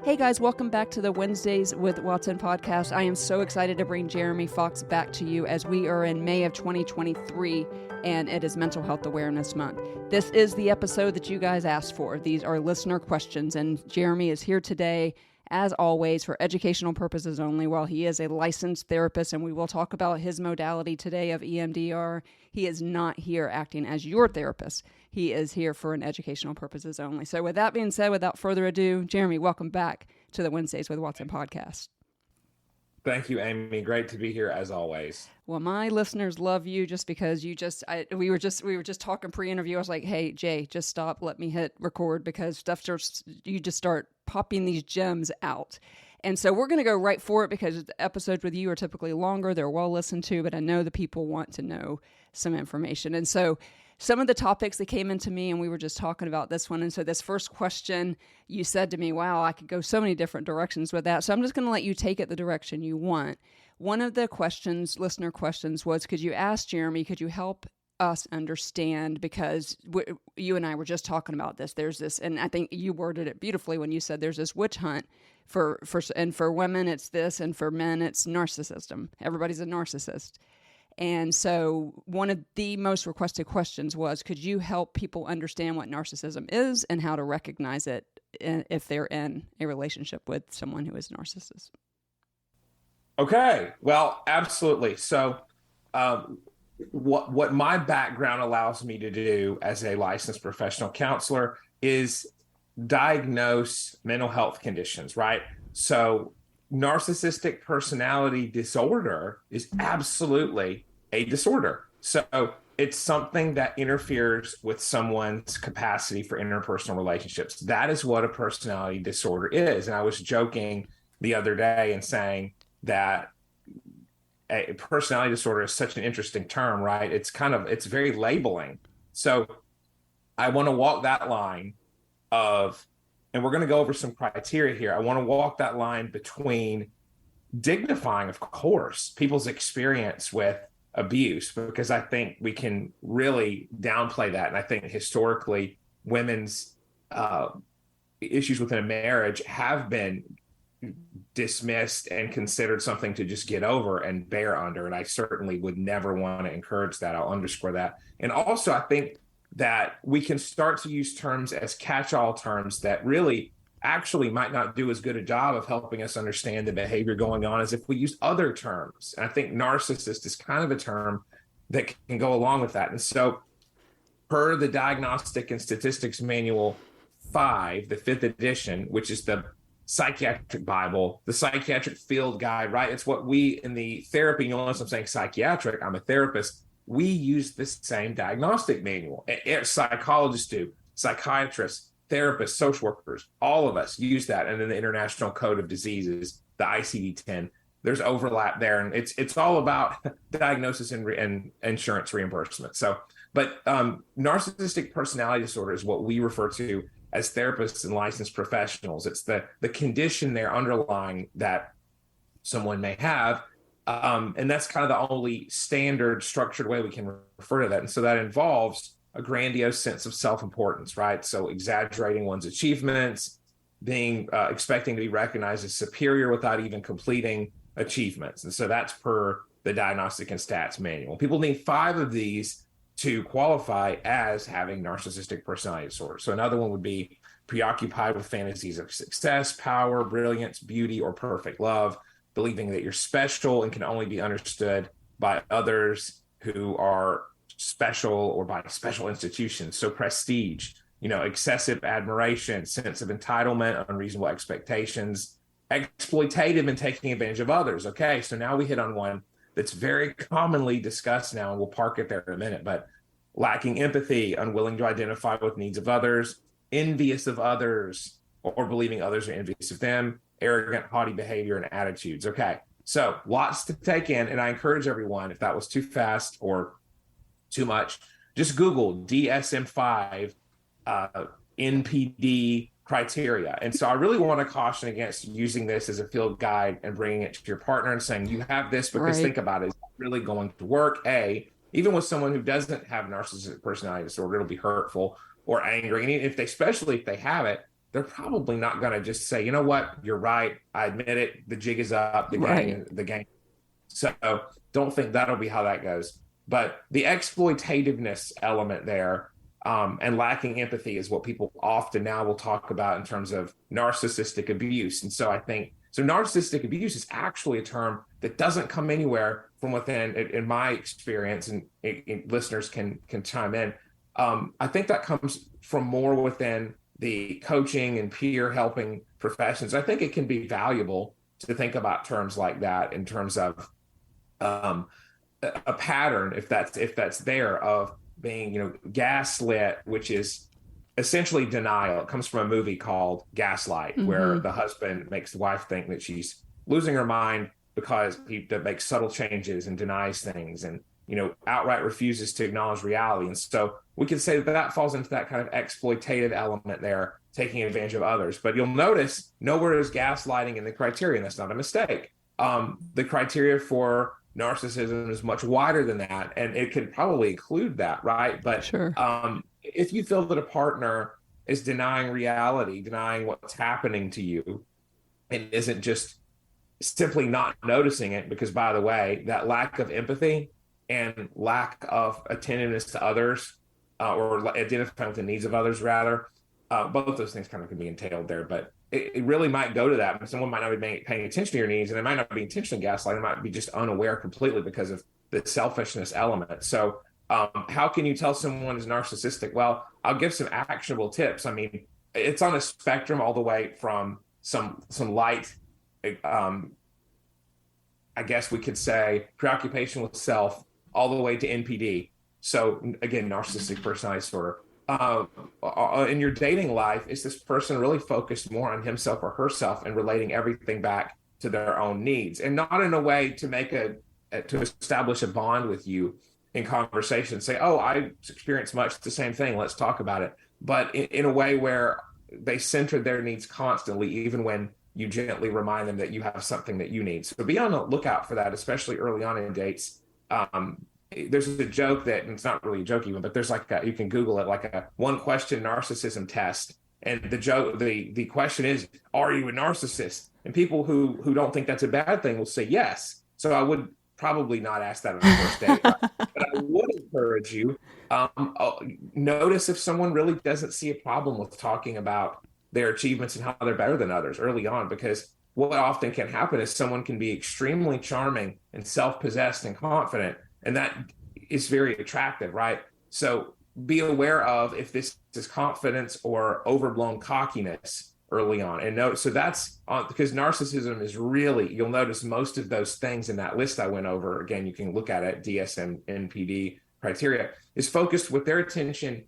Hey guys, welcome back to the Wednesdays with Watson podcast. I am so excited to bring Jeremy Fox back to you as we are in May of 2023 and it is Mental Health Awareness Month. This is the episode that you guys asked for. These are listener questions and Jeremy is here today as always for educational purposes only. While he is a licensed therapist and we will talk about his modality today of EMDR, he is not here acting as your therapist. He is here for an educational purposes only. So with that being said, without further ado, Jeremy, welcome back to the Wednesdays with Watson podcast. Thank you, Amy. Great to be here as always. Well, my listeners love you just because we were just talking pre-interview. I was like, hey, Jay, just stop. Let me hit record because you just start popping these gems out. And so we're going to go right for it because the episodes with you are typically longer. They're well listened to, but I know the people want to know some information. And so some of the topics that came into me, and we were just talking about this one. And so this first question, you said to me, wow, I could go so many different directions with that. So I'm just going to let you take it the direction you want. One of the questions, listener questions, was, could you ask Jeremy, could you help us understand, because you and I were just talking about this, there's this, and I think you worded it beautifully when you said there's this witch hunt for women it's this, and for men it's narcissism. Everybody's a narcissist. And so one of the most requested questions was, could you help people understand what narcissism is and how to recognize it if they're in a relationship with someone who is a narcissist? Okay, well, absolutely. So what my background allows me to do as a licensed professional counselor is diagnose mental health conditions, right? So narcissistic personality disorder is absolutely a disorder. So it's something that interferes with someone's capacity for interpersonal relationships. That is what a personality disorder is. And I was joking the other day and saying that a personality disorder is such an interesting term, right? It's very labeling. So I want to walk that line of, and we're going to go over some criteria here. I want to walk that line between dignifying, of course, people's experience with abuse, because I think we can really downplay that. And I think historically, women's issues within a marriage have been dismissed and considered something to just get over and bear under. And I certainly would never want to encourage that. I'll underscore that. And also, I think that we can start to use terms as catch-all terms that really actually might not do as good a job of helping us understand the behavior going on as if we use other terms. And I think narcissist is kind of a term that can go along with that. And so per the Diagnostic and Statistics Manual 5, the 5th edition, which is the psychiatric Bible, the psychiatric field guide, right? It's what we in the therapy, you'll notice I'm saying psychiatric, I'm a therapist. We use the same diagnostic manual. Psychologists do, psychiatrists, therapists, social workers, all of us use that. And then the International Code of Diseases, the ICD-10, there's overlap there. And it's all about diagnosis and insurance reimbursement. So, but narcissistic personality disorder is what we refer to as therapists and licensed professionals. It's the condition there underlying that someone may have. And that's kind of the only standard structured way we can refer to that. And so that involves a grandiose sense of self-importance, right? So exaggerating one's achievements, being expecting to be recognized as superior without even completing achievements. And so that's per the Diagnostic and Stats Manual. People need 5 of these to qualify as having narcissistic personality disorder. So another one would be preoccupied with fantasies of success, power, brilliance, beauty, or perfect love, believing that you're special and can only be understood by others who are special or by special institutions. So prestige, excessive admiration, sense of entitlement, unreasonable expectations, exploitative and taking advantage of others. Okay, so now we hit on one that's very commonly discussed now, and we'll park it there in a minute, but lacking empathy, unwilling to identify with needs of others, envious of others, or believing others are envious of them, arrogant, haughty behavior and attitudes. Okay, so lots to take in, and I encourage everyone, if that was too fast or too much, just Google DSM-5 NPD criteria. And so I really want to caution against using this as a field guide and bringing it to your partner and saying, you have this because right. Think about it, is it really going to work? Even with someone who doesn't have narcissistic personality disorder, it'll be hurtful or angry. And especially if they have it, they're probably not going to just say, you know what, you're right, I admit it, the jig is up, the game. So don't think that'll be how that goes. But the exploitativeness element there, and lacking empathy is what people often now will talk about in terms of narcissistic abuse. And so I think, so narcissistic abuse is actually a term that doesn't come anywhere from within, in my experience, and listeners can chime in. I think that comes from more within the coaching and peer helping professions. I think it can be valuable to think about terms like that in terms of a pattern, if that's there, of being, gaslit, which is essentially denial. It comes from a movie called Gaslight, where the husband makes the wife think that she's losing her mind because he makes subtle changes and denies things, and outright refuses to acknowledge reality. And so we can say that falls into that kind of exploitative element there, taking advantage of others. But you'll notice nowhere is gaslighting in the criteria, and that's not a mistake. The criteria for narcissism is much wider than that, and it could probably include that, right? But sure. If you feel that a partner is denying reality, denying what's happening to you, and isn't just simply not noticing it, because, by the way, that lack of empathy and lack of attentiveness to others, or identifying with the needs of others, rather, both those things kind of can be entailed there. But it really might go to that. Someone might not be paying attention to your needs, and they might not be intentionally gaslighting. They might be just unaware completely because of the selfishness element. So how can you tell someone is narcissistic? Well, I'll give some actionable tips. I mean, it's on a spectrum all the way from some light, I guess we could say, preoccupation with self, all the way to NPD. So again, narcissistic personality disorder. In your dating life, is this person really focused more on himself or herself and relating everything back to their own needs, and not in a way to make to establish a bond with you in conversation, say, oh, I experience much the same thing, let's talk about it, but in a way where they center their needs constantly, even when you gently remind them that you have something that you need. So be on the lookout for that, especially early on in dates. There's a joke that, and it's not really a joke even, but there's you can Google it, like a 1-question narcissism test. And the question is, are you a narcissist? And people who don't think that's a bad thing will say yes. So I would probably not ask that on the first date, right? But I would encourage you, notice if someone really doesn't see a problem with talking about their achievements and how they're better than others early on, because what often can happen is someone can be extremely charming and self-possessed and confident, and that is very attractive, right? So be aware of if this is confidence or overblown cockiness early on. And note, so that's because narcissism is really, you'll notice most of those things in that list I went over, again, you can look at it, DSM-NPD criteria, is focused with their attention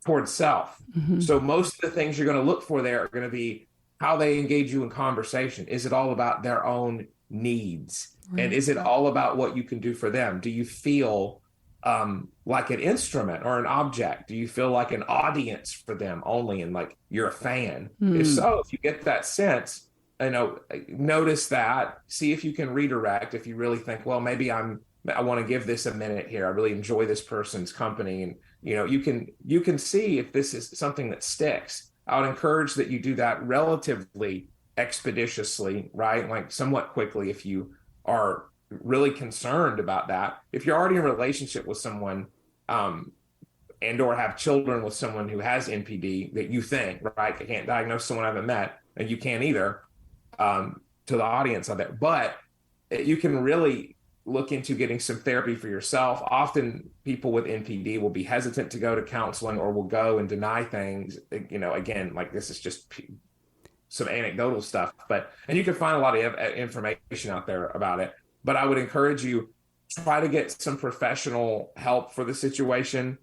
towards self. So most of the things you're going to look for there are going to be how they engage you in conversation. Is it all about their own needs? Right. And is it all about what you can do for them? Do you feel like an instrument or an object? Do you feel like an audience for them only, and like you're a fan? If so, if you get that sense, notice that, see if you can redirect. If you really think, well, maybe I want to give this a minute here, I really enjoy this person's company, and you can see if this is something that sticks. I would encourage that you do that relatively expeditiously, right? Like somewhat quickly, if you are really concerned about that. If you're already in a relationship with someone, and or have children with someone who has NPD that you think, right, I can't diagnose someone I haven't met, and you can't either, to the audience of it, but you can really look into getting some therapy for yourself. Often people with NPD will be hesitant to go to counseling, or will go and deny things, again, like this is just some anecdotal stuff, and you can find a lot of information out there about it. But I would encourage you, try to get some professional help for the situation,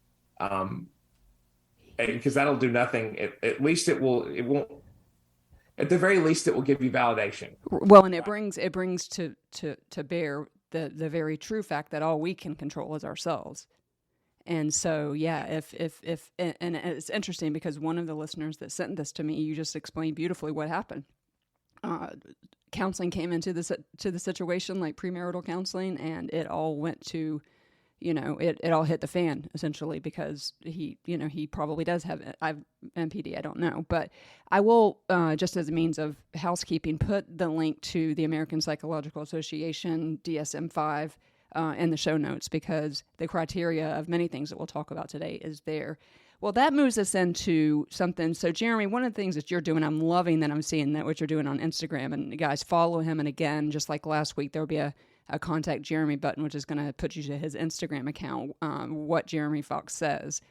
because that'll do nothing. At least it won't. At the very least, it will give you validation. Well, and it brings to bear the very true fact that all we can control is ourselves. And so, yeah, if and it's interesting because one of the listeners that sent this to me, you just explained beautifully what happened. Counseling came into the situation, like premarital counseling, and it all went to, it all hit the fan essentially because he probably does have MPD. I don't know, but I will, just as a means of housekeeping, put the link to the American Psychological Association DSM-5 in the show notes, because the criteria of many things that we'll talk about today is there. Well, that moves us into something. So, Jeremy, one of the things that you're doing, I'm loving that I'm seeing that what you're doing on Instagram, and guys, follow him. And again, just like last week, there'll be a contact Jeremy button, which is going to put you to his Instagram account, What Jeremy Fox Says.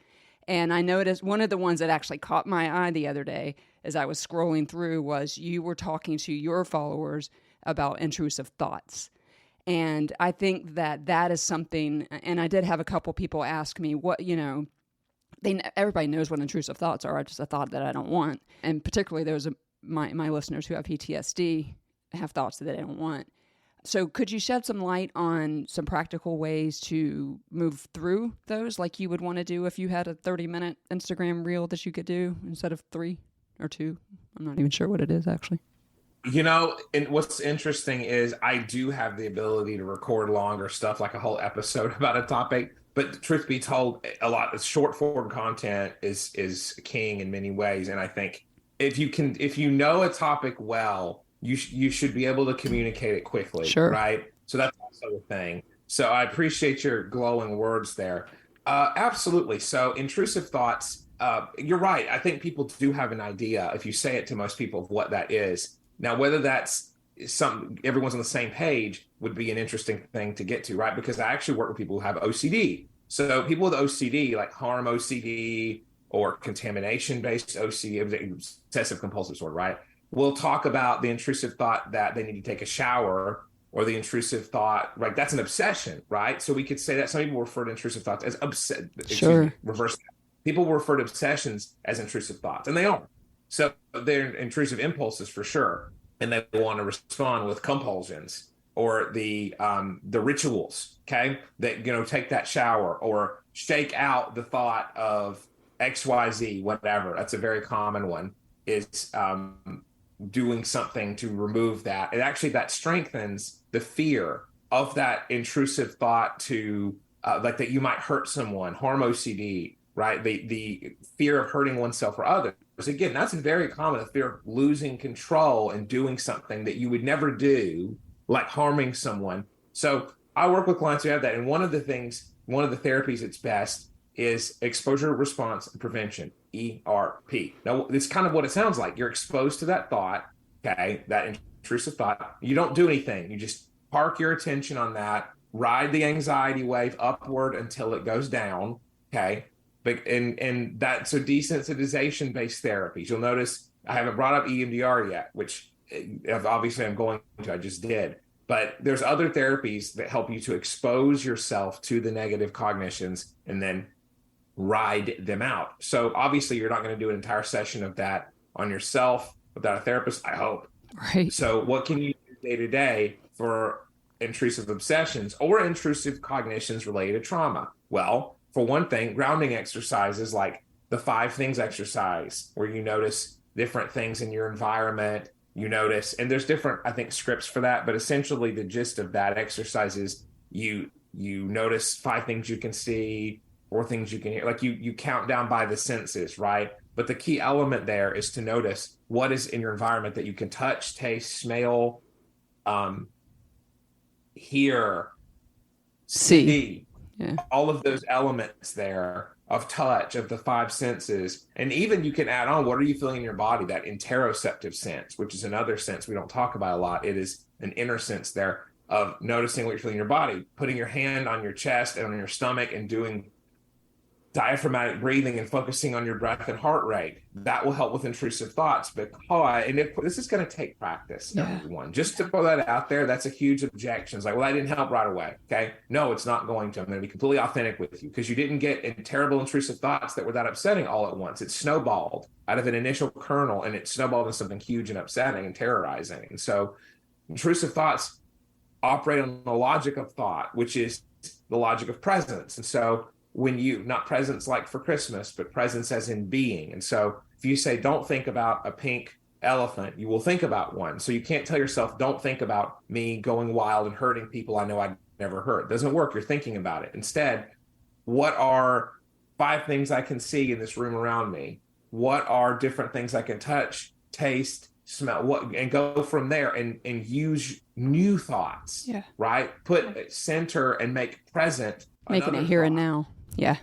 And I noticed one of the ones that actually caught my eye the other day as I was scrolling through was you were talking to your followers about intrusive thoughts. And I think that is something, and I did have a couple people ask me everybody knows what intrusive thoughts are. Just a thought that I don't want. And particularly those of my listeners who have PTSD have thoughts that they don't want. So could you shed some light on some practical ways to move through those, like you would want to do if you had a 30-minute Instagram reel that you could do instead of 3 or 2? I'm not even sure what it is, actually. And what's interesting is I do have the ability to record longer stuff, like a whole episode about a topic. But truth be told, a lot of short form content is king in many ways. And I think if you know a topic well, you should be able to communicate it quickly. Sure. Right. So that's also a thing. So I appreciate your glowing words there. Absolutely. So intrusive thoughts, you're right. I think people do have an idea, if you say it to most people, of what that is. Now, whether that's everyone's on the same page would be an interesting thing to get to, right? Because I actually work with people who have OCD. So people with OCD, like harm OCD or contamination-based OCD, obsessive compulsive disorder, right? We'll talk about the intrusive thought that they need to take a shower, or the intrusive thought, right? That's an obsession, right? So we could say that some people refer to intrusive thoughts as reverse. People refer to obsessions as intrusive thoughts, and they are. So they're intrusive impulses for sure. And they want to respond with compulsions or the rituals, okay? That, take that shower or shake out the thought of XYZ, whatever. That's a very common one, is doing something to remove that. And actually that strengthens the fear of that intrusive thought to like that you might hurt someone, harm OCD, right? The fear of hurting oneself or others. Again, that's very common, a fear of losing control and doing something that you would never do, like harming someone. So I work with clients who have that. And one of the therapies that's best is exposure, response, and prevention, ERP. Now, it's kind of what it sounds like. You're exposed to that thought, okay, that intrusive thought. You don't do anything. You just park your attention on that, ride the anxiety wave upward until it goes down, okay? But and that's so desensitization-based therapies. You'll notice I haven't brought up EMDR yet, which obviously I'm going to. I just did. But there's other therapies that help you to expose yourself to the negative cognitions and then ride them out. So obviously you're not going to do an entire session of that on yourself without a therapist, I hope. Right. So what can you do day to day for intrusive obsessions or intrusive cognitions related to trauma? Well, for one thing, grounding exercises like the 5 things exercise, where you notice different things in your environment, you notice, and there's different, I think, scripts for that, but essentially the gist of that exercise is you notice 5 things you can see, 4 things you can hear, like you count down by the senses, right? But the key element there is to notice what is in your environment that you can touch, taste, smell, hear, see. Yeah. All of those elements there of touch, of the 5 senses. And even you can add on, what are you feeling in your body? That interoceptive sense, which is another sense we don't talk about a lot. It is an inner sense there of noticing what you're feeling in your body, putting your hand on your chest and on your stomach and doing diaphragmatic breathing and focusing on your breath and heart rate. That will help with intrusive thoughts. This is going to take practice, everyone. Just to throw that out there, that's a huge objection. It's like, well, that didn't help right away. Okay. No, it's not going to. I'm going to be completely authentic with you, because you didn't get in terrible intrusive thoughts that were that upsetting all at once. It snowballed out of an initial kernel, and it snowballed into something huge and upsetting and terrorizing. And so intrusive thoughts operate on the logic of thought, which is the logic of presence. And so when not presence like for Christmas, but presence as in being. And so if you say, don't think about a pink elephant, you will think about one. So you can't tell yourself, don't think about me going wild and hurting people I know I'd never hurt. It doesn't work. You're thinking about it. Instead, what are 5 things I can see in this room around me? What are different things I can touch, taste, smell, what, and go from there and use new thoughts, right? Put center and make present. Making it here and now. Yeah.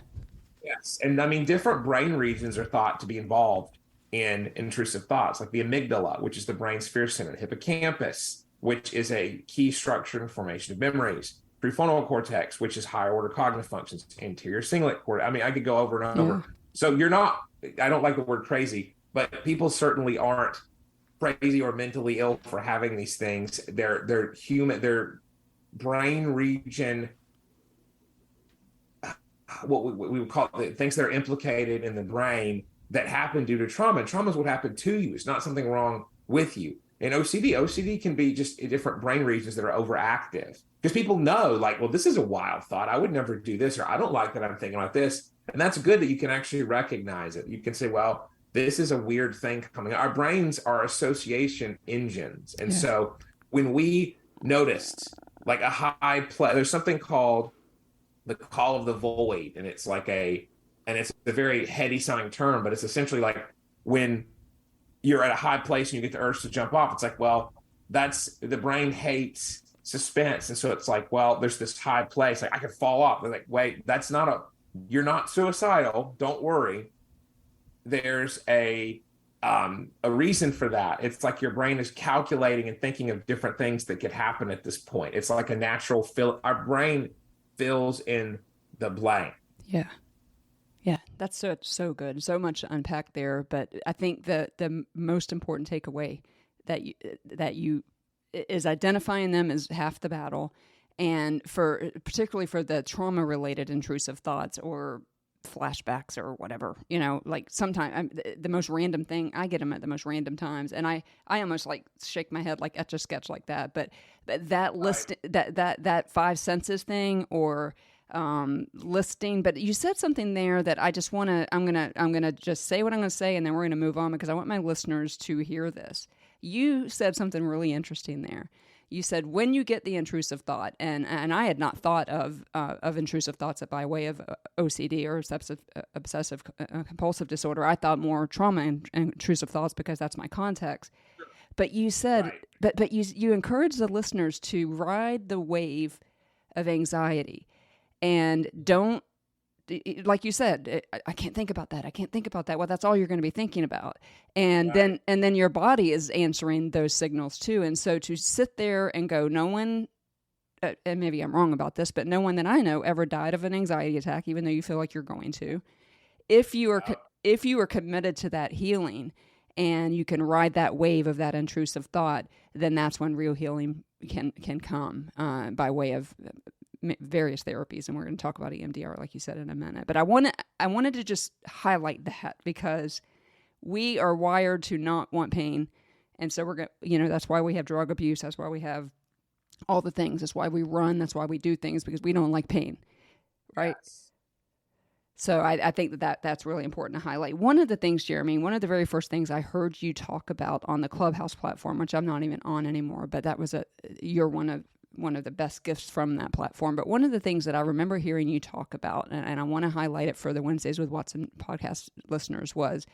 Yes. And I mean, different brain regions are thought to be involved in intrusive thoughts, like the amygdala, which is the brain's fear center, hippocampus, which is a key structure in formation of memories, prefrontal cortex, which is higher order cognitive functions, anterior cingulate cortex. I mean, I could go over and over. So you're not, I don't like the word crazy, but people certainly aren't crazy or mentally ill for having these things. They're human, their brain region, what we would call it, things that are implicated in the brain that happen due to trauma. And trauma is what happened to you. It's not something wrong with you. And OCD can be just different brain regions that are overactive, because people know, like, well, this is a wild thought. I would never do this, or I don't like that I'm thinking like this. And that's good that you can actually recognize it. You can say, well, this is a weird thing coming. Our brains are association engines. And so when we noticed like a high play, there's something called the call of the void. And it's like it's a very heady sounding term, but it's essentially like when you're at a high place and you get the urge to jump off, it's like, well, that's, the brain hates suspense. And so it's like, well, there's this high place, like I could fall off. They're like, wait, you're not suicidal. Don't worry. There's a reason for that. It's like your brain is calculating and thinking of different things that could happen at this point. It's like a natural our brain fills in the blank. Yeah. Yeah, that's so good. So much to unpack there, but I think the most important takeaway that you is identifying them is half the battle, and particularly for the trauma related intrusive thoughts or flashbacks or whatever, like sometimes the most random thing, I get them at the most random times, and I almost like shake my head like etch a sketch like that. But that list, that 5 senses thing or listing. But you said something there that I just I'm gonna just say what I'm gonna say, and then we're gonna move on, because I want my listeners to hear this. You said something really interesting there. You said when you get the intrusive thought, and I had not thought of intrusive thoughts by way of OCD or obsessive compulsive disorder. I thought more trauma and intrusive thoughts because that's my context. But you said, but you encourage the listeners to ride the wave of anxiety, and don't, like you said, I can't think about that. I can't think about that. Well, that's all you're going to be thinking about. And then your body is answering those signals too. And so to sit there and go, no one, and maybe I'm wrong about this, but no one that I know ever died of an anxiety attack, even though you feel like you're going to. If you are committed to that healing and you can ride that wave of that intrusive thought, then that's when real healing can come by way of various therapies, and we're going to talk about EMDR, like you said, in a minute. But I wanted to just highlight that, because we are wired to not want pain, and so we're going. That's why we have drug abuse. That's why we have all the things. That's why we run. That's why we do things, because we don't like pain, right? Yes. So I think that's really important to highlight. One of the things, Jeremy, one of the very first things I heard you talk about on the Clubhouse platform, which I'm not even on anymore, but that was you're one of the best gifts from that platform. But one of the things that I remember hearing you talk about, and I want to highlight it for the Wednesdays with Watson podcast listeners, was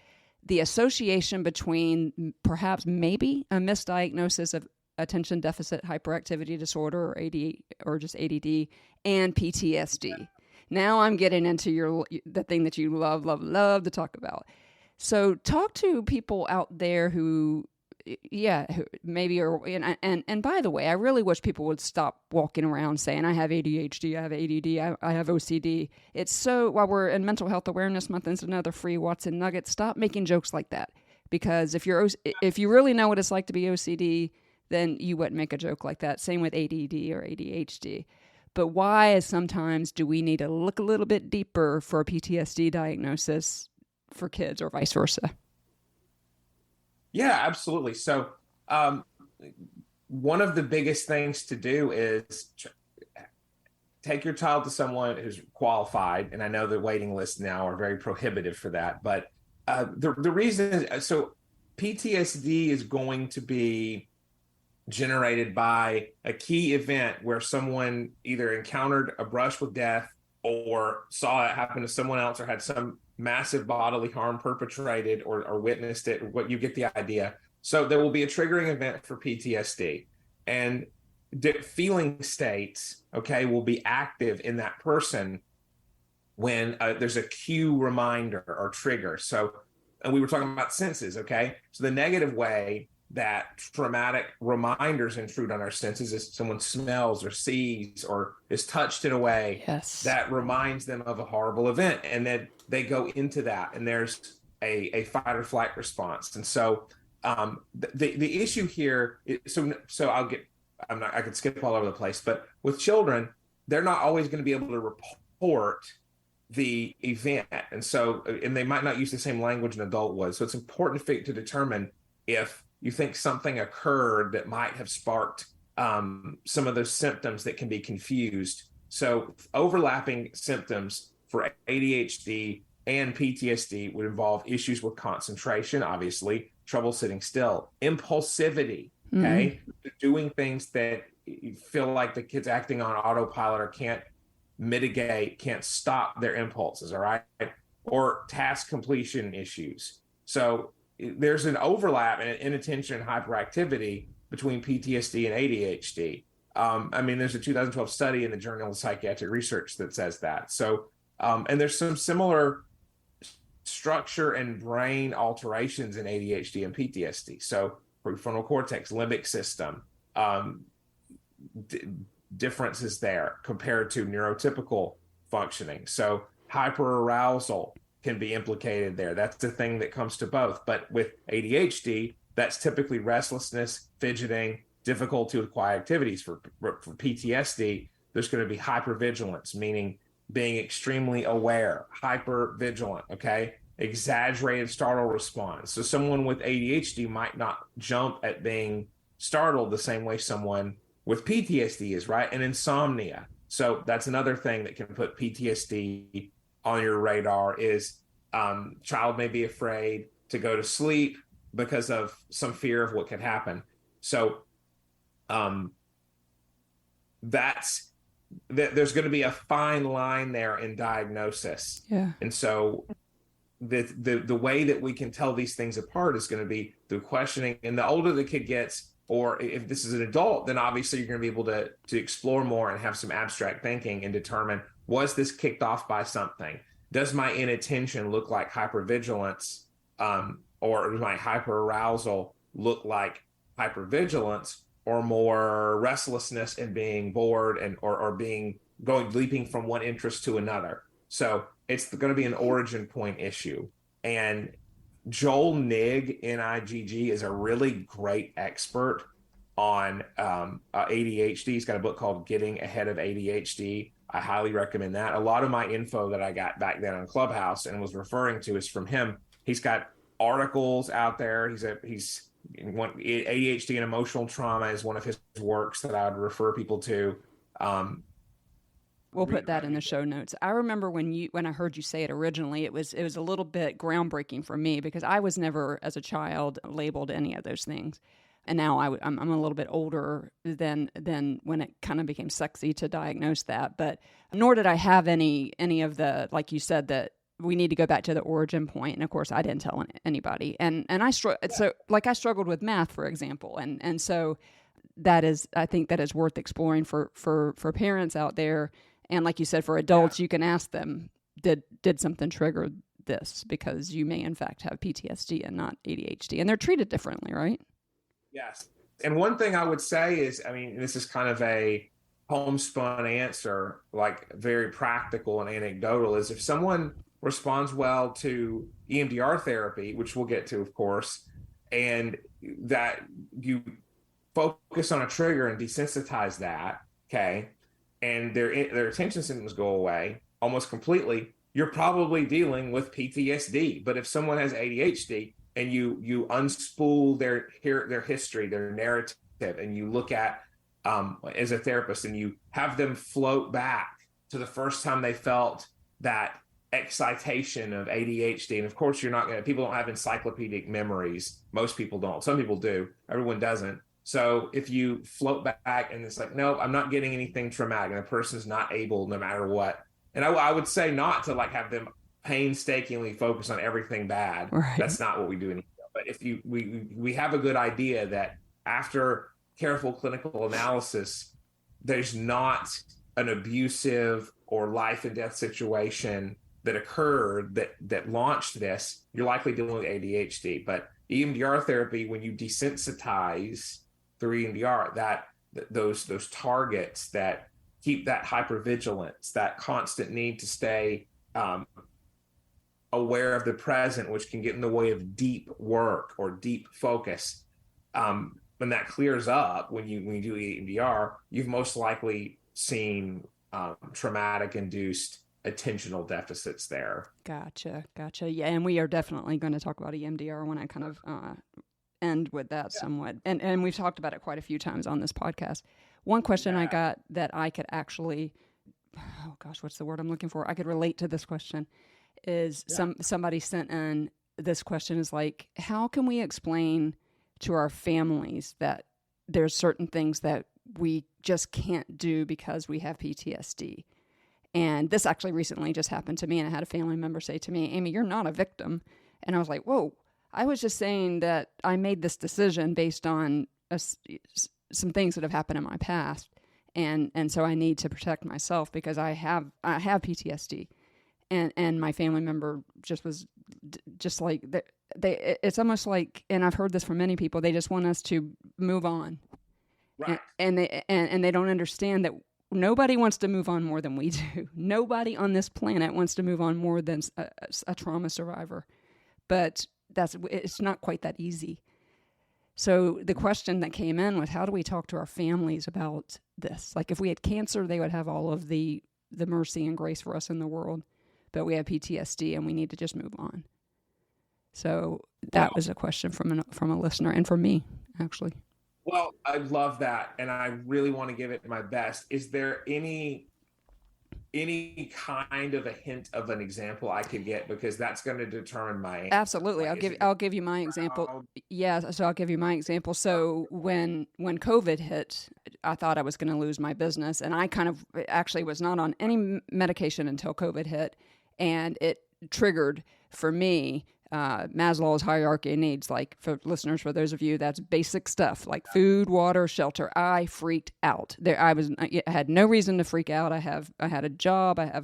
the association between perhaps maybe a misdiagnosis of attention deficit hyperactivity disorder, or AD, or just ADD, and PTSD. Now I'm getting into the thing that you love to talk about. So talk to people out there who maybe are, and by the way, I really wish people would stop walking around saying, I have ADHD, I have ADD, I have OCD. It's so, while we're in Mental Health Awareness Month, it's another free Watson nugget. Stop making jokes like that, because if you really know what it's like to be OCD, then you wouldn't make a joke like that. Same with ADD or ADHD. But why sometimes do we need to look a little bit deeper for a PTSD diagnosis for kids, or vice versa? Yeah, absolutely. So one of the biggest things to do is take your child to someone who's qualified. And I know the waiting lists now are very prohibitive for that. But the reason is, so PTSD is going to be generated by a key event where someone either encountered a brush with death or saw it happen to someone else or had some massive bodily harm perpetrated or witnessed it. What you get the idea. So there will be a triggering event for PTSD, and feeling states, okay, will be active in that person when there's a cue, reminder, or trigger. So, and we were talking about senses, okay? So the negative way that traumatic reminders intrude on our senses is someone smells or sees or is touched in a way that reminds them of a horrible event, and then they go into that, and there's a fight or flight response. And so the issue here is, so I could skip all over the place, but with children, they're not always going to be able to report the event, and they might not use the same language an adult would. So it's important to determine if you think something occurred that might have sparked some of those symptoms that can be confused. So overlapping symptoms for ADHD and PTSD would involve issues with concentration, obviously, trouble sitting still, impulsivity, okay, doing things that you feel like the kid's acting on autopilot or can't mitigate, can't stop their impulses, all right, or task completion issues. So there's an overlap in inattention and hyperactivity between PTSD and ADHD. There's a 2012 study in the Journal of Psychiatric Research that says that. So, and there's some similar structure and brain alterations in ADHD and PTSD. So prefrontal cortex, limbic system, differences there compared to neurotypical functioning. So hyperarousal can be implicated there. That's the thing that comes to both. But with ADHD, that's typically restlessness, fidgeting, difficulty with quiet activities. For PTSD, there's going to be hypervigilance, meaning being extremely aware, hypervigilant, okay? Exaggerated startle response. So someone with ADHD might not jump at being startled the same way someone with PTSD is, right? And insomnia. So that's another thing that can put PTSD on your radar is child may be afraid to go to sleep because of some fear of what could happen. So there's going to be a fine line there in diagnosis. Yeah. And so the way that we can tell these things apart is going to be through questioning. And the older the kid gets, or if this is an adult, then obviously you're going to be able to explore more and have some abstract thinking and determine, was this kicked off by something? Does my inattention look like hypervigilance, or does my hyperarousal look like hypervigilance, or more restlessness and being bored and or leaping from one interest to another? So it's going to be an origin point issue. And Joel Nigg, N-I-G-G, is a really great expert on ADHD. He's got a book called Getting Ahead of ADHD. I highly recommend that. A lot of my info that I got back then on Clubhouse and was referring to is from him. He's got articles out there. He's ADHD and emotional trauma is one of his works that I would refer people to. We'll put that in the show notes. I remember when I heard you say it originally, it was a little bit groundbreaking for me because I was never, as a child, labeled any of those things. And now I'm a little bit older than when it kind of became sexy to diagnose that. But nor did I have any of the, like you said, that we need to go back to the origin point. And of course, I didn't tell anybody. And I struggled with math, for example. And so I think that is worth exploring for parents out there. And like you said, for adults, you can ask them, did something trigger this? Because you may in fact have PTSD and not ADHD, and they're treated differently, right? Yes. And one thing I would say is, this is kind of a homespun answer, like very practical and anecdotal, is if someone responds well to EMDR therapy, which we'll get to, of course, and that you focus on a trigger and desensitize that, okay, and their attention symptoms go away almost completely, you're probably dealing with PTSD. But if someone has ADHD and you unspool their history, their narrative, and you look at as a therapist and you have them float back to the first time they felt that excitation of ADHD. And of course, people don't have encyclopedic memories. Most people don't. Some people do. Everyone doesn't. So if you float back and it's like, no, I'm not getting anything traumatic, and the person's not able, no matter what. And I would say not to like have them painstakingly focus on everything bad. Right. That's not what we do anymore. But if we have a good idea that after careful clinical analysis, there's not an abusive or life and death situation that occurred that launched this, you're likely dealing with ADHD. But EMDR therapy, when you desensitize through EMDR, those targets that keep that hypervigilance, that constant need to stay aware of the present, which can get in the way of deep work or deep focus. When that clears up, when you do EMDR, you've most likely seen traumatic induced attentional deficits there. Gotcha. Yeah, and we are definitely going to talk about EMDR when I kind of end with that somewhat. And we've talked about it quite a few times on this podcast. One question I got that I could actually, oh gosh, what's the word I'm looking for? I could relate to this question is somebody sent in this question is like, how can we explain to our families that there's certain things that we just can't do because we have PTSD? And this actually recently just happened to me, and I had a family member say to me, Amy, you're not a victim. And I was like, whoa, I was just saying that I made this decision based on some things that have happened in my past. And so I need to protect myself because I have PTSD. And my family member just was just like, it's almost like, and I've heard this from many people, they just want us to move on. Right. And they don't understand that nobody wants to move on more than we do. Nobody on this planet wants to move on more than a trauma survivor. But it's not quite that easy. So the question that came in was, how do we talk to our families about this? Like if we had cancer, they would have all of the mercy and grace for us in the world. But we have PTSD and we need to just move on. So that was a question from a listener and from me, actually. Well, I love that, and I really want to give it my best. Is there any kind of a hint of an example I could get, because that's going to determine my answer. Absolutely. I'll give you my example. Yeah, so I'll give you my example. So when COVID hit, I thought I was going to lose my business, and I kind of actually was not on any medication until COVID hit, and it triggered for me Maslow's hierarchy of needs. Like for listeners, for those of you, that's basic stuff like food, water, shelter. I freaked out. I had no reason to freak out. I had a job. I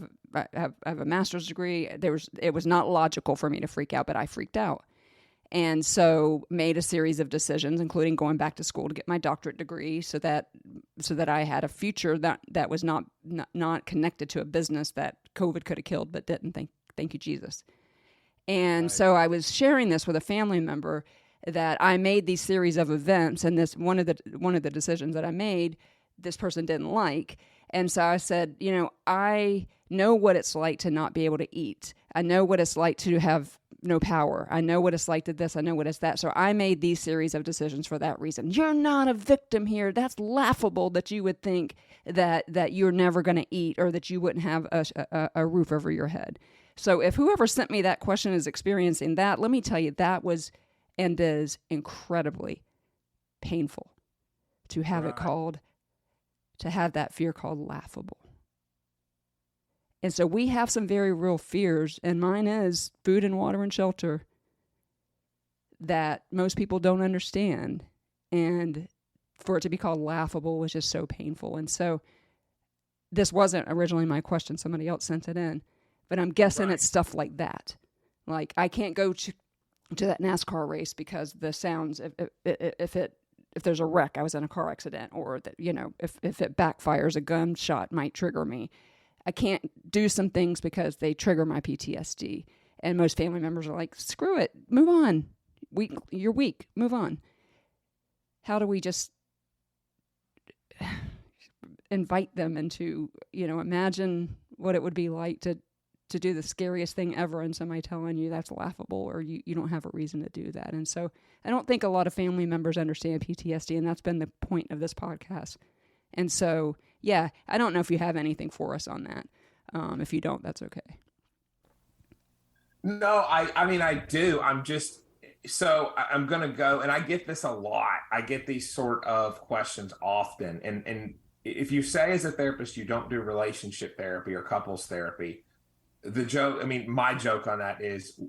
have a master's degree. It was not logical for me to freak out, but I freaked out. And so made a series of decisions, including going back to school to get my doctorate degree so that I had a future that was not connected to a business that COVID could have killed, but didn't. Thank you, Jesus. And so I was sharing this with a family member that I made these series of events, and this one of the decisions that I made, this person didn't like. And so I said, I know what it's like to not be able to eat. I know what it's like to have no power. I know what it's like to this. I know what it's that. So I made these series of decisions for that reason. You're not a victim here. That's laughable that you would think that you're never going to eat or that you wouldn't have a roof over your head. So if whoever sent me that question is experiencing that, let me tell you, that was and is incredibly painful to have to have that fear called laughable. And so we have some very real fears, and mine is food and water and shelter, that most people don't understand. And for it to be called laughable was just so painful. And so this wasn't originally my question. Somebody else sent it in. But I'm guessing it's stuff like that. Like I can't go to that NASCAR race because the sounds, if there's a wreck, I was in a car accident, or that, if it backfires, a gunshot might trigger me. I can't do some things because they trigger my PTSD. And most family members are like, screw it, move on. You're weak, move on. How do we just invite them into, imagine what it would be like to do the scariest thing ever and somebody telling you that's laughable or you don't have a reason to do that. And so I don't think a lot of family members understand PTSD, and that's been the point of this podcast. And so, yeah, I don't know if you have anything for us on that. If you don't, that's okay. No, I mean, I do. I'm just, So I'm going to go, and I get this a lot. I get these sort of questions often. And if you say as a therapist, you don't do relationship therapy or couples therapy, the joke, I mean, my joke on that is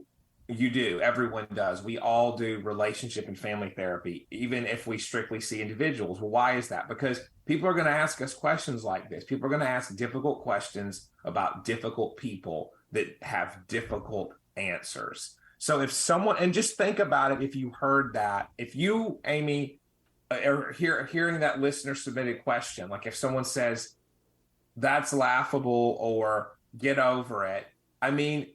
you do. Everyone does. We all do relationship and family therapy, even if we strictly see individuals. Well, why is that? Because people are going to ask us questions like this. People are going to ask difficult questions about difficult people that have difficult answers. So if someone, and just think about it, if you heard that, if you, Amy, are hearing that listener submitted question, like if someone says, that's laughable or get over it, I mean,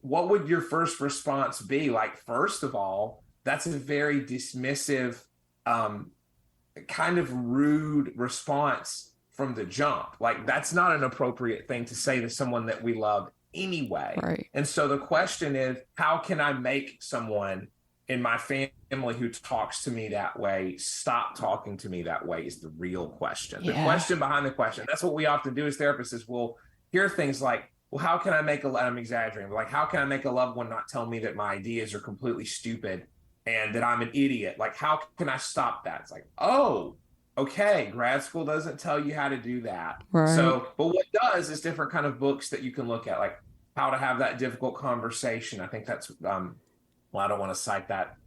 what would your first response be? Like, first of all, that's a very dismissive, kind of rude response from the jump. Like, that's not an appropriate thing to say to someone that we love anyway. Right. And so the question is, how can I make someone in my family who talks to me that way stop talking to me that way is the real question. The question behind the question. That's what we often do as therapists is we'll hear things like, well, how can I make I'm exaggerating, but like, how can I make a loved one not tell me that my ideas are completely stupid and that I'm an idiot? Like, how can I stop that? It's like, oh, okay, grad school doesn't tell you how to do that. Right. So, but what does is different kind of books that you can look at, like how to have that difficult conversation. I think that's, well, I don't want to cite that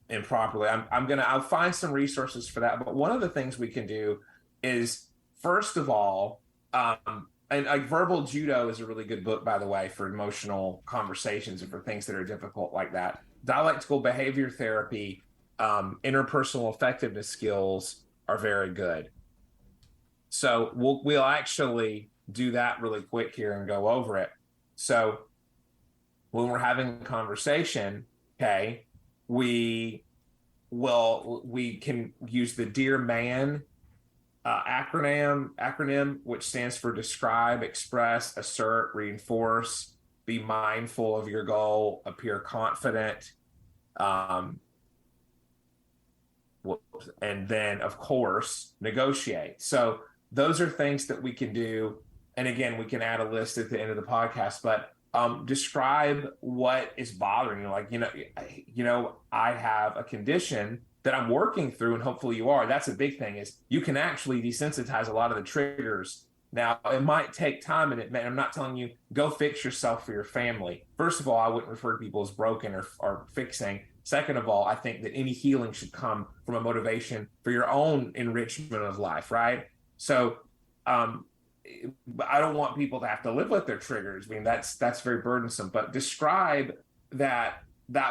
improperly. I'll find some resources for that. But one of the things we can do is, first of all, and like Verbal Judo is a really good book, by the way, for emotional conversations and for things that are difficult like that. Dialectical behavior therapy, interpersonal effectiveness skills are very good. So we'll actually do that really quick here and go over it. So when we're having a conversation, okay, we can use the Dear Man acronym, which stands for describe, express, assert, reinforce, be mindful of your goal, appear confident, and then of course negotiate. So those are things that we can do. And again, we can add a list at the end of the podcast, but describe what is bothering you. Like, I have a condition that I'm working through, and hopefully you are. That's a big thing, is you can actually desensitize a lot of the triggers. Now, it might take time, and I'm not telling you go fix yourself for your family. First of all, I wouldn't refer to people as broken or fixing. Second of all, I think that any healing should come from a motivation for your own enrichment of life, right? So I don't want people to have to live with their triggers. I mean, that's very burdensome. But describe that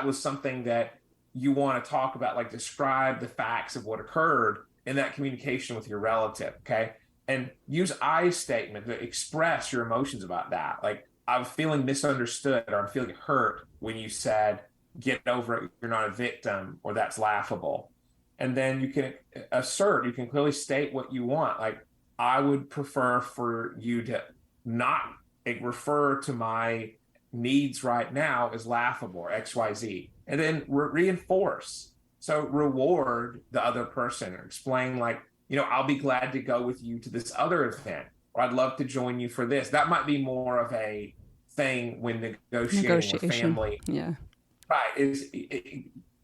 was something that you want to talk about, like describe the facts of what occurred in that communication with your relative, okay? And use I statement to express your emotions about that. Like, I'm feeling misunderstood, or I'm feeling hurt when you said, get over it, you're not a victim, or that's laughable. And then you can assert, you can clearly state what you want. Like, I would prefer for you to not refer to my needs right now as laughable or XYZ. And then reinforce. So reward the other person, or explain, like, I'll be glad to go with you to this other event, or I'd love to join you for this. That might be more of a thing when negotiating with family. Yeah. Right. Is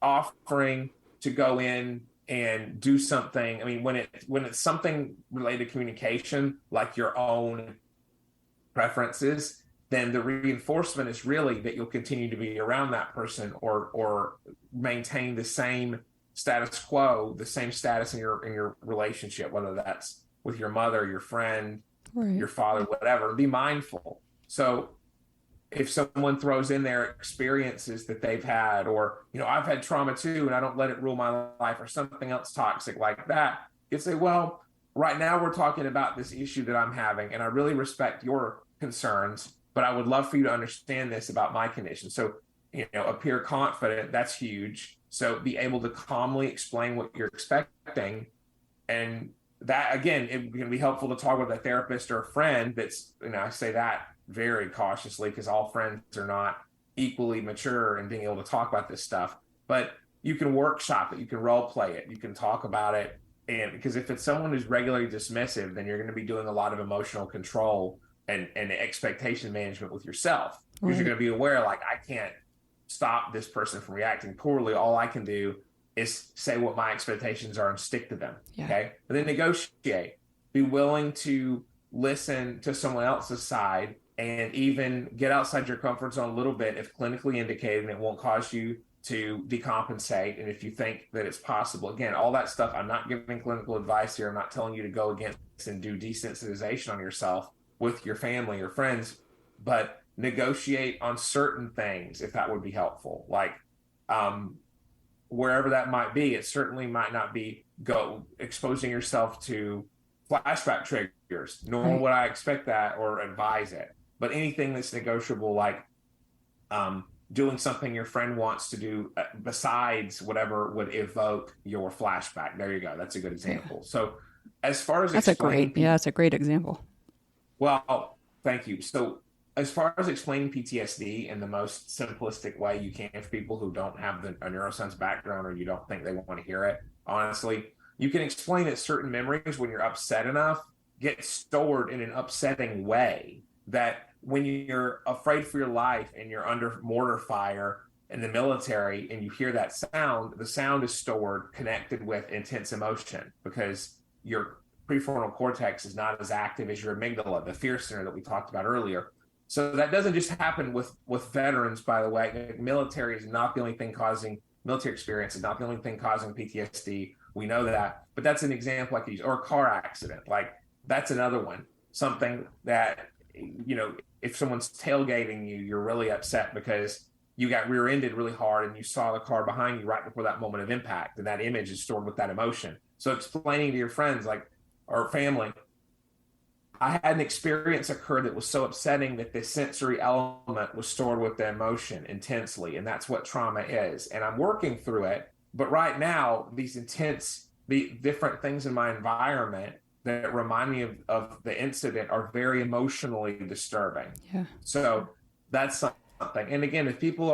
offering to go in and do something. I mean, when it's something related to communication, like your own preferences, then the reinforcement is really that you'll continue to be around that person, or maintain the same status quo, the same status in your relationship, whether that's with your mother, your friend, right, your father, whatever. Be mindful. So if someone throws in their experiences that they've had, or, I've had trauma too, and I don't let it rule my life, or something else toxic like that, you say, well, right now we're talking about this issue that I'm having, and I really respect your concerns, but I would love for you to understand this about my condition. So, appear confident, that's huge. So be able to calmly explain what you're expecting. And that, again, it can be helpful to talk with a therapist or a friend that's, I say that very cautiously, because all friends are not equally mature in being able to talk about this stuff. But you can workshop it, you can role play it, you can talk about it. And because if it's someone who's regularly dismissive, then you're going to be doing a lot of emotional control and expectation management with yourself, because you're going to be aware, like, I can't stop this person from reacting poorly. All I can do is say what my expectations are and stick to them. Yeah. Okay. But then negotiate, be willing to listen to someone else's side and even get outside your comfort zone a little bit if clinically indicated, and it won't cause you to decompensate. And if you think that it's possible, again, all that stuff, I'm not giving clinical advice here. I'm not telling you to go against and do desensitization on yourself with your family or friends, but negotiate on certain things if that would be helpful. Like, wherever that might be, it certainly might not be exposing yourself to flashback triggers, nor would I expect that or advise it. But anything that's negotiable, like doing something your friend wants to do besides whatever would evoke your flashback. There you go. That's a good example. Yeah. So as far as that's a great example. Well, thank you. So as far as explaining PTSD in the most simplistic way you can for people who don't have a neuroscience background, or you don't think they want to hear it, honestly, you can explain that certain memories, when you're upset enough, get stored in an upsetting way that when you're afraid for your life and you're under mortar fire in the military and you hear that sound, the sound is stored connected with intense emotion because your prefrontal cortex is not as active as your amygdala, the fear center that we talked about earlier. So that doesn't just happen with veterans, by the way. Military experience is not the only thing causing PTSD. We know that, but that's an example I could use. Or a car accident, like that's another one. Something that, if someone's tailgating you, you're really upset because you got rear-ended really hard and you saw the car behind you right before that moment of impact, and that image is stored with that emotion. So explaining to your friends, or family, I had an experience occur that was so upsetting that the sensory element was stored with the emotion intensely, and that's what trauma is. And I'm working through it, but right now, these different things in my environment that remind me of the incident are very emotionally disturbing. Yeah. So that's something. And again, if people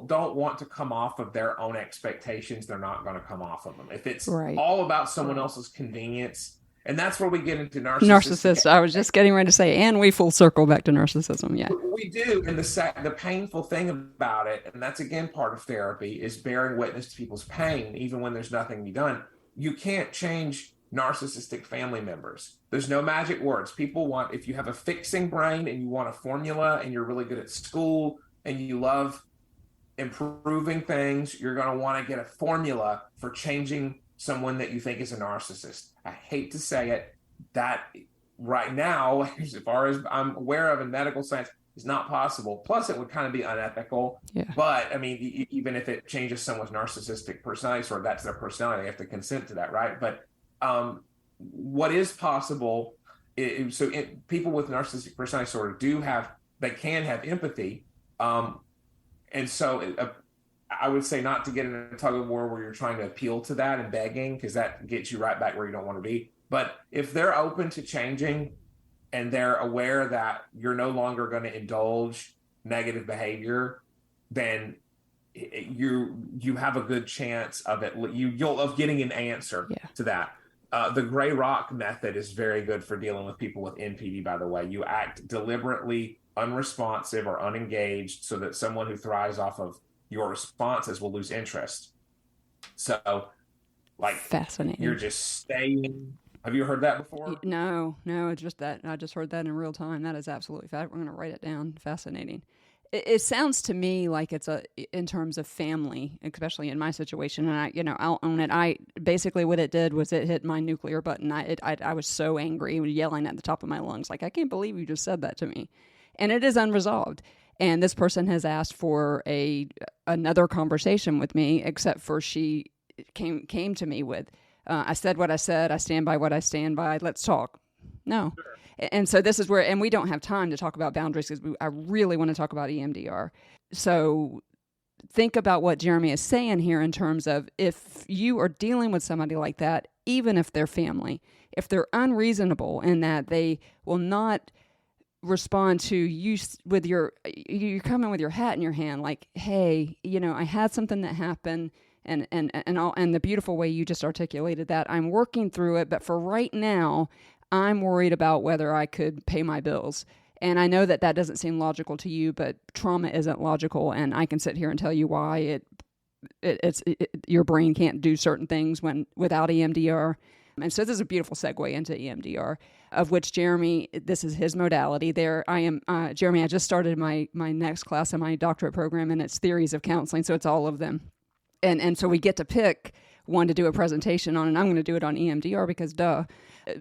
don't want to come off of their own expectations, they're not going to come off of them. If it's all about someone else's convenience, and that's where we get into narcissism. I was just getting ready to say, and we full circle back to narcissism. Yeah, we do. And the painful thing about it, and that's again part of therapy, is bearing witness to people's pain, even when there's nothing to be done. You can't change narcissistic family members. There's no magic words. People want, if you have a fixing brain and you want a formula and you're really good at school and you love improving things, you're going to want to get a formula for changing someone that you think is a narcissist. I hate to say it, that right now, as far as I'm aware of in medical science, is not possible. Plus, it would kind of be unethical. Yeah. But I mean, even if it changes someone's narcissistic personality, or that's their personality, they have to consent to that, right? But what is possible is, people with narcissistic personality disorder can have empathy. And so I would say not to get in a tug of war where you're trying to appeal to that and begging, because that gets you right back where you don't want to be. But if they're open to changing and they're aware that you're no longer going to indulge negative behavior, then you have a good chance of getting an answer to that. The gray rock method is very good for dealing with people with NPD, by the way. You act deliberately unresponsive or unengaged so that someone who thrives off of your responses will lose interest. So, fascinating. You're just staying. Have you heard that before? No, it's just that. I just heard that in real time. That is absolutely fact. We're going to write it down. Fascinating. It sounds to me like it's in terms of family, especially in my situation, and I'll own it. Basically what it did was it hit my nuclear button. I was so angry, yelling at the top of my lungs, like, I can't believe you just said that to me. And it is unresolved. And this person has asked for another conversation with me, except for she came to me with, I said what I said, I stand by what I stand by, let's talk. No. Sure. And so this is where, and we don't have time to talk about boundaries because I really want to talk about EMDR. So think about what Jeremy is saying here in terms of, if you are dealing with somebody like that, even if they're family, if they're unreasonable in that they will not respond to you with you come in with your hat in your hand, like, hey, I had something that happened, and the beautiful way you just articulated that, I'm working through it, but for right now, I'm worried about whether I could pay my bills. And I know that that doesn't seem logical to you, but trauma isn't logical. And I can sit here and tell you why your brain can't do certain things without EMDR. And so this is a beautiful segue into EMDR, of which Jeremy, this is his modality. Jeremy, I just started my next class in my doctorate program, and it's theories of counseling. So it's all of them. And so we get to pick one to do a presentation on, and I'm going to do it on EMDR because duh.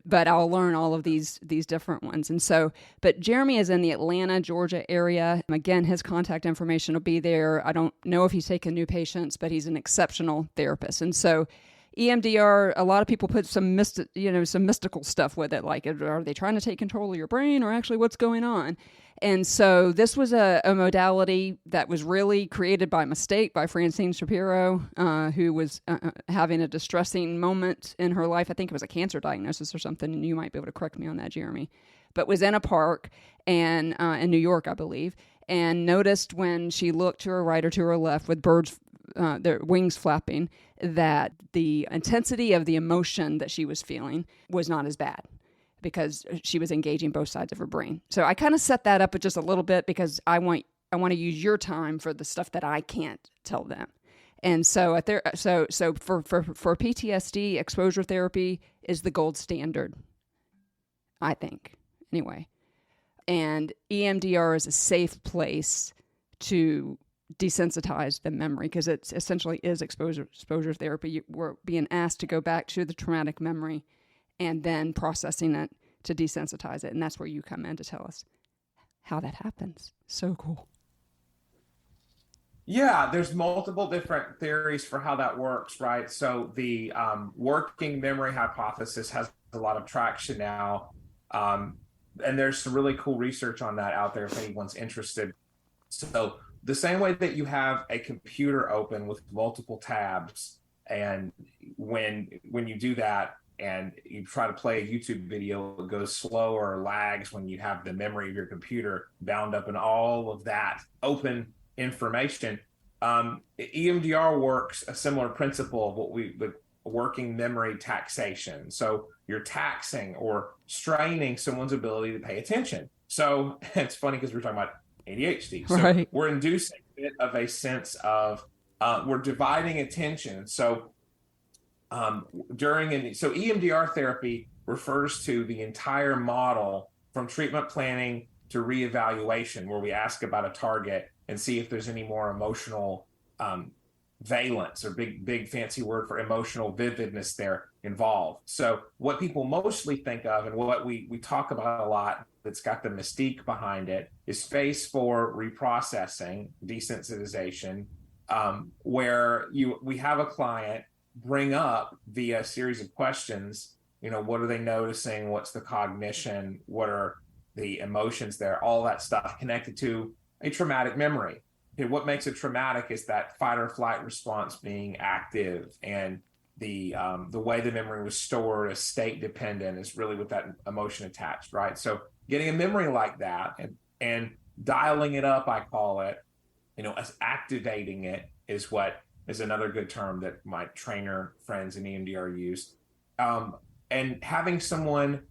But I'll learn all of these different ones. And so, but Jeremy is in the Atlanta, Georgia area. Again, his contact information will be there. I don't know if he's taken new patients, but he's an exceptional therapist. And so EMDR, a lot of people put some mystical stuff with it. Like, are they trying to take control of your brain, or actually what's going on? And so this was a modality that was really created by mistake by Francine Shapiro, who was having a distressing moment in her life. I think it was a cancer diagnosis or something, and you might be able to correct me on that, Jeremy. But was in a park and in New York, I believe, and noticed when she looked to her right or to her left with birds, their wings flapping, that the intensity of the emotion that she was feeling was not as bad, because she was engaging both sides of her brain. So I kind of set that up just a little bit because I want to use your time for the stuff that I can't tell them. And so for PTSD, exposure therapy is the gold standard, I think, anyway. And EMDR is a safe place to desensitize the memory, because it essentially is exposure therapy. We're being asked to go back to the traumatic memory and then processing it to desensitize it. And that's where you come in to tell us how that happens. So cool. Yeah, there's multiple different theories for how that works, right? So the working memory hypothesis has a lot of traction now. And there's some really cool research on that out there if anyone's interested. So the same way that you have a computer open with multiple tabs, and when you do that, and you try to play a YouTube video, it goes slower or lags when you have the memory of your computer bound up in all of that open information. EMDR works a similar principle of what we would working memory taxation. So you're taxing or straining someone's ability to pay attention. So it's funny because we're talking about ADHD. So right. We're inducing a bit of a sense of we're dividing attention. So EMDR therapy refers to the entire model from treatment planning to reevaluation, where we ask about a target and see if there's any more emotional valence, or big fancy word for emotional vividness there involved. So what people mostly think of, and what we talk about a lot that's got the mystique behind it, is phase 4 reprocessing, desensitization, where we have a client bring up via a series of questions, what are they noticing? What's the cognition? What are the emotions there? All that stuff connected to a traumatic memory. Okay, what makes it traumatic is that fight or flight response being active, and the way the memory was stored is state dependent, is really with that emotion attached, right? So getting a memory like that and dialing it up, I call it, as activating it, is what is another good term that my trainer friends in EMDR use. And having someone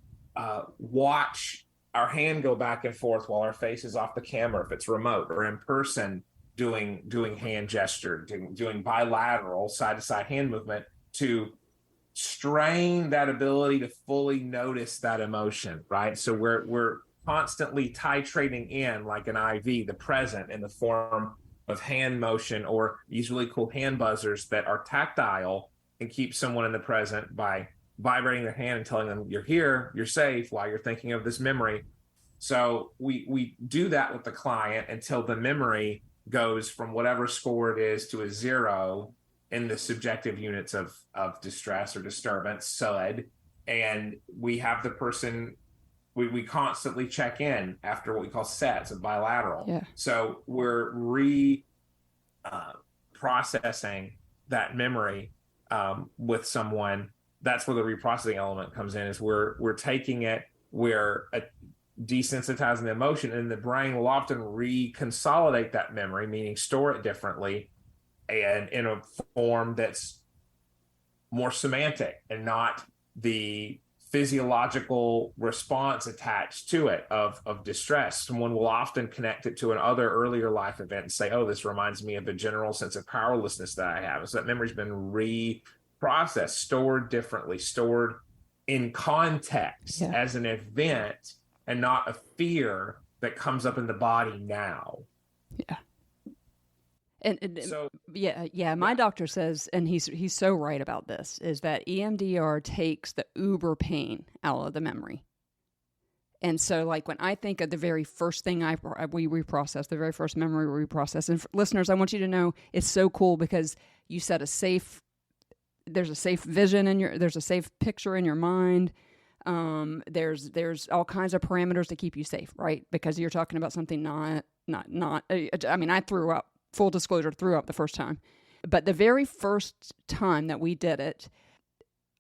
watch our hand go back and forth while our face is off the camera, if it's remote or in person, doing hand gesture, doing bilateral side-to-side hand movement, to strain that ability to fully notice that emotion, right? So we're constantly titrating in, like an IV, the present in the form of hand motion, or these really cool hand buzzers that are tactile and keep someone in the present by vibrating their hand and telling them you're here, you're safe, while you're thinking of this memory. So we do that with the client until the memory goes from whatever score it is to a 0 in the subjective units of distress or disturbance, SUD. And we have the person, we constantly check in after what we call sets of bilateral. Yeah. So we're processing that memory with someone. That's where the reprocessing element comes in, is we're taking it, we're desensitizing the emotion, and the brain will often reconsolidate that memory, meaning store it differently and in a form that's more semantic and not the physiological response attached to it of distress. Someone will often connect it to another earlier life event and say, oh, this reminds me of a general sense of powerlessness that I have. So that memory's been reprocessed, stored differently, stored in context as an event and not a fear that comes up in the body now. Yeah. And so, my doctor says, and he's so right about this, is that EMDR takes the uber pain out of the memory. And so, like, when I think of the very first thing we reprocess, the very first memory we reprocess, and listeners, I want you to know it's so cool because you set there's a safe vision there's a safe picture in your mind. There's all kinds of parameters to keep you safe, right? Because you're talking about something not. I mean, I threw up. Full disclosure, threw up the first time. But the very first time that we did it,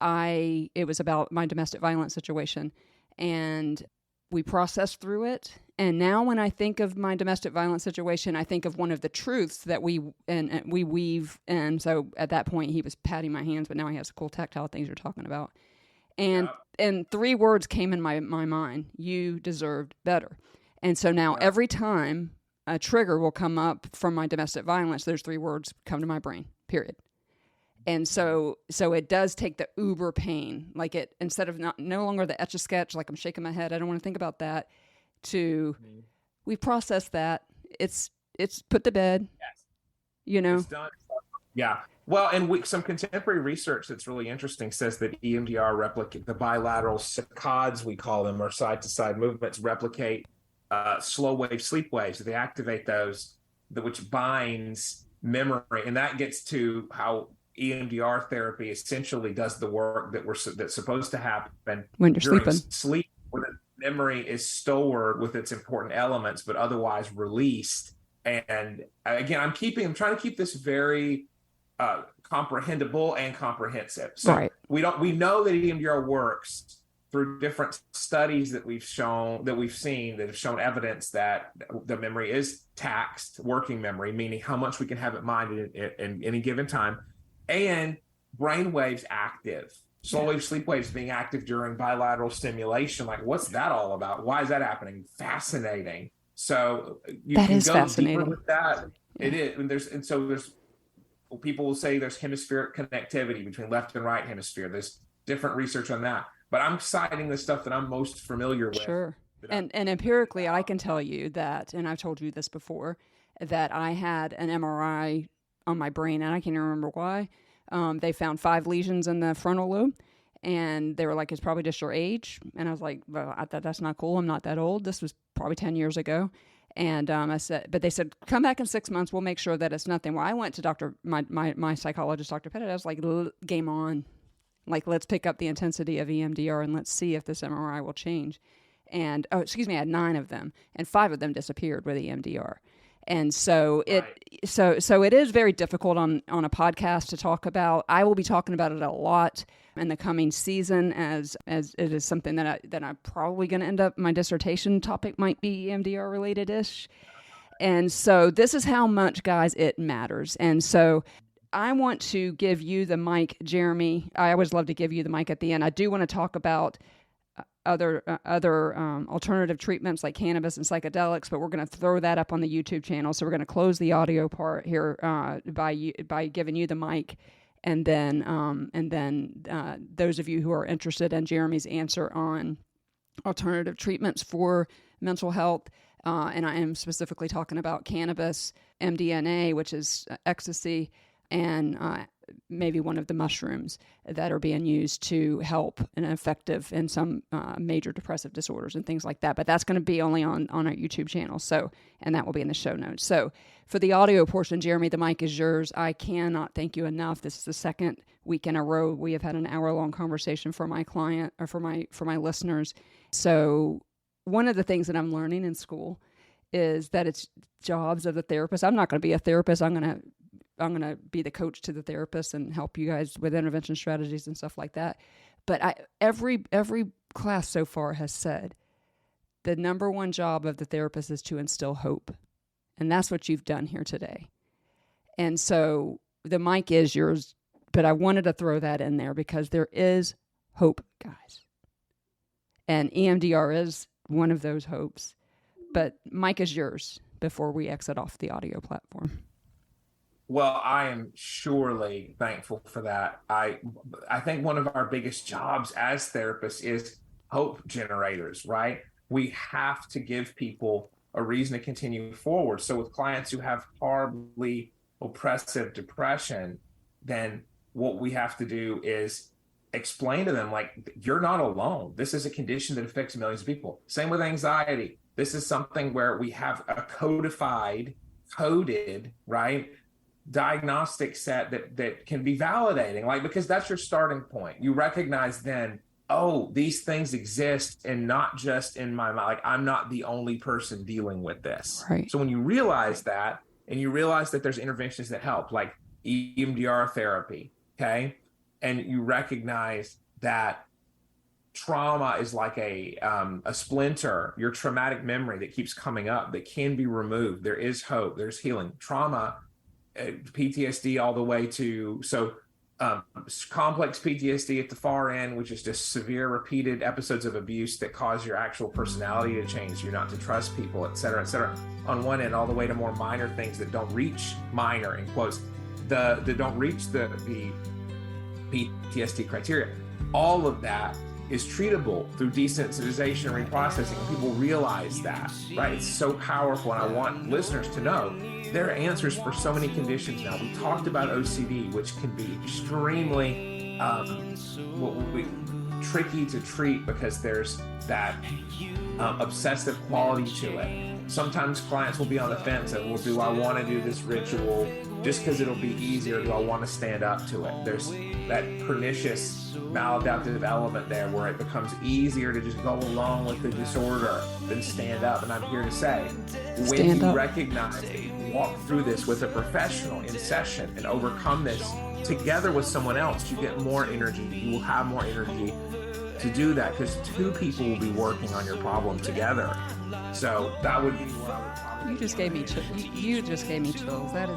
it was about my domestic violence situation. And we processed through it. And now when I think of my domestic violence situation, I think of one of the truths that we weave. And so at that point, he was patting my hands, but now he has the cool tactile things you're talking about. And 3 words came in my mind: you deserved better. And so now every time a trigger will come up from my domestic violence, those 3 words come to my brain, period. And so it does take the uber pain, like it, instead of no longer the Etch-a-Sketch, like I'm shaking my head, I don't want to think about that, to we process that, it's put to bed, It's done. Yeah. Well, and some contemporary research that's really interesting says that EMDR replicate the bilateral saccades, we call them, or side-to-side movements, replicate slow wave sleep waves. They activate those, which binds memory, and that gets to how EMDR therapy essentially does the work that's supposed to happen when you're during sleeping. Sleep, where the memory is stored with its important elements, but otherwise released. And again, I'm trying to keep this very comprehensible and comprehensive. So we know that EMDR works through different studies that we've seen that have shown evidence that the memory is taxed, working memory, meaning how much we can have it mined in any given time, and brain waves active, slow wave sleep waves being active during bilateral stimulation. Like, what's that all about? Why is that happening? Fascinating. So you can go deeper with that. Yeah. It is, and there's people will say there's hemispheric connectivity between left and right hemisphere. There's different research on that. But I'm citing the stuff that I'm most familiar with. Sure. And empirically, I can tell you that, and I've told you this before, that I had an MRI on my brain, and I can't even remember why. They found 5 lesions in the frontal lobe, and they were like, it's probably just your age. And I was like, well, I thought that's not cool. I'm not that old. This was probably 10 years ago. And but they said, come back in 6 months. We'll make sure that it's nothing. Well, I went to my psychologist, Dr. Pettit. I was like, game on. Like, let's pick up the intensity of EMDR and let's see if this MRI will change. And, I had 9 of them, and 5 of them disappeared with EMDR. And so so it is very difficult on a podcast to talk about. I will be talking about it a lot in the coming season as it is something that I'm probably going to end up, my dissertation topic might be EMDR related-ish. And so this is how much, guys, it matters. And so I want to give you the mic, Jeremy. I always love to give you the mic at the end. I do want to talk about other alternative treatments like cannabis and psychedelics, but we're going to throw that up on the YouTube channel. So we're going to close the audio part here by giving you the mic, and then those of you who are interested in Jeremy's answer on alternative treatments for mental health, and I am specifically talking about cannabis, MDMA, which is ecstasy, and maybe one of the mushrooms that are being used to help and effective in some major depressive disorders and things like that. But that's going to be only on our YouTube channel. So, and that will be in the show notes. So for the audio portion, Jeremy, the mic is yours. I cannot thank you enough. This is the second week in a row we have had an hour-long conversation for my client or for my listeners. So one of the things that I'm learning in school is that it's jobs of the therapist. I'm not going to be a therapist. I'm going to be the coach to the therapist and help you guys with intervention strategies and stuff like that. But every class so far has said the number one job of the therapist is to instill hope. And that's what you've done here today. And so the mic is yours, but I wanted to throw that in there because there is hope, guys. And EMDR is one of those hopes. But mic is yours before we exit off the audio platform. Well, I am surely thankful for that. I think one of our biggest jobs as therapists is hope generators, right? We have to give people a reason to continue forward. So with clients who have horribly oppressive depression, then what we have to do is explain to them, like, you're not alone. This is a condition that affects millions of people. Same with anxiety. This is something where we have a coded, right, diagnostic set that can be validating, like, because that's your starting point. You recognize then, oh, these things exist, and not just in my mind. Like, I'm not the only person dealing with this. Right. So when you realize that, and you realize that there's interventions that help, like EMDR therapy, okay, and you recognize that trauma is like a splinter, your traumatic memory that keeps coming up, that can be removed. There is hope. There's healing. Trauma, PTSD, all the way to complex PTSD at the far end, which is just severe repeated episodes of abuse that cause your actual personality to change, you not to trust people, et cetera, on one end, all the way to more minor things that don't reach minor, in quotes, that don't reach the PTSD criteria. All of that is treatable through desensitization and reprocessing, and people realize that, right? It's so powerful, and I want listeners to know there are answers for so many conditions now. We talked about OCD, which can be extremely tricky to treat because there's that obsessive quality to it. Sometimes clients will be on the fence and, well, do I want to do this ritual just because it'll be easier? Do I want to stand up to it? There's that pernicious maladaptive element there where it becomes easier to just go along with the disorder than stand up. And I'm here to say, when you recognize that you walk through this with a professional in session and overcome this together with someone else, you get more energy. You will have more energy to do that because two people will be working on your problem together. So that would be what I would probably. You just gave me you just gave me chills. That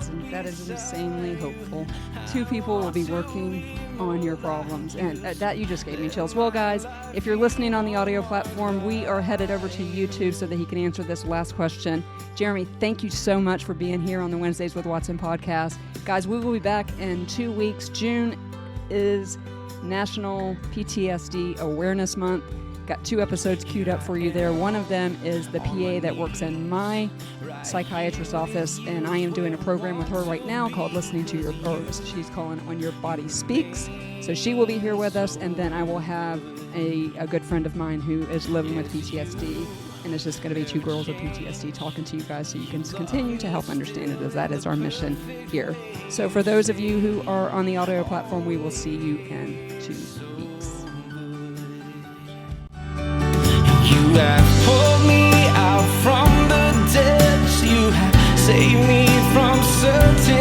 is insanely hopeful. Two people will be working on your problems, and that you just gave me chills. Well, guys, if you're listening on the audio platform, we are headed over to YouTube so that he can answer this last question. Jeremy, thank you so much for being here on the Wednesdays with Watson podcast. Guys, we will be back in 2 weeks. June is National PTSD Awareness Month. Got 2 episodes queued up for you there. One of them is the PA that works in my psychiatrist's office, and I am doing a program with her right now called Listening to Your, or she's calling it When Your Body Speaks. So she will be here with us, and then I will have a good friend of mine who is living with PTSD, and it's just going to be 2 girls with PTSD talking to you guys so you can continue to help understand it, as that is our mission here. So for those of you who are on the audio platform, we will see you in 2 weeks. You have pulled me out from the depths. You have saved me from certain